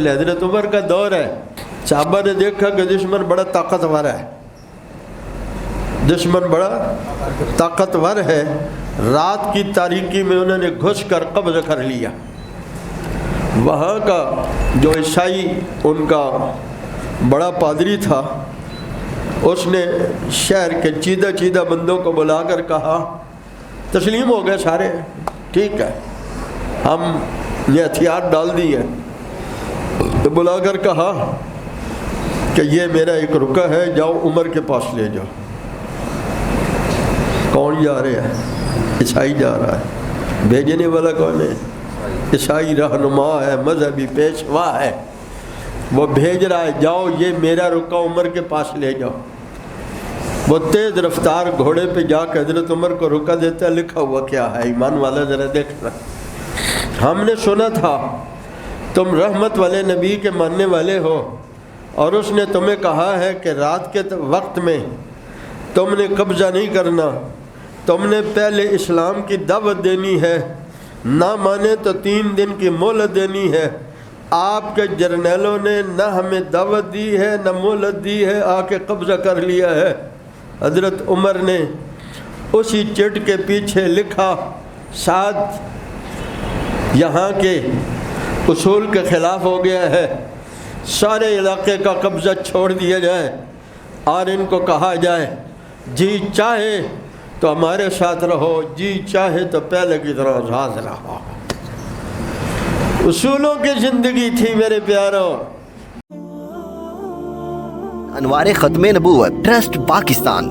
حضرت عمر کا دور ہے، صحابہ نے دیکھا کہ دشمن بڑا طاقتور ہے، دشمن بڑا طاقتور ہے، رات کی تاریکی میں انہوں نے گھس کر قبضہ کر لیا۔ وہاں کا جو عیسائی ان کا بڑا پادری تھا، اس نے شہر کے چیدہ بندوں کو بلا کر کہا تسلیم ہو گئے سارے، ٹھیک ہے ہم یہ ہتھیار ڈال دیے، بلا کر کہا کہ یہ میرا ایک رکا ہے، جاؤ عمر کے پاس لے جاؤ۔ کون جا رہے ہیں؟ عیسائی جا رہا ہے، بھیجنے والا کون ہے؟ عیسائی رہنما ہے، مذہبی پیشوا ہے، وہ بھیج رہا ہے جاؤ یہ میرا رکا عمر کے پاس لے جاؤ۔ وہ تیز رفتار گھوڑے پہ جا کے حضرت عمر کو رکا دیتا ہے، لکھا ہوا کیا ہے ایمان والا ذرا دیکھنا، ہم نے سنا تھا تم رحمت والے نبی کے ماننے والے ہو، اور اس نے تمہیں کہا ہے کہ رات کے وقت میں تم نے قبضہ نہیں کرنا، تم نے پہلے اسلام کی دعوت دینی ہے، نہ مانے تو 3 دن کی مہلت دینی ہے۔ آپ کے جرنیلوں نے نہ ہمیں دعوت دی ہے نہ مہلت دی ہے، آ کے قبضہ کر لیا ہے۔ حضرت عمر نے اسی چٹ کے پیچھے لکھا، ساتھ یہاں کے اصول کے خلاف ہو گیا ہے، سارے علاقے کا قبضہ چھوڑ دیا جائے اور ان کو کہا جائے جی چاہے تو ہمارے ساتھ رہو، جی چاہے تو پہلے کی طرح آزاد رہو۔ اصولوں کی زندگی تھی میرے پیاروں۔ انوار ختم نبوت ٹرسٹ پاکستان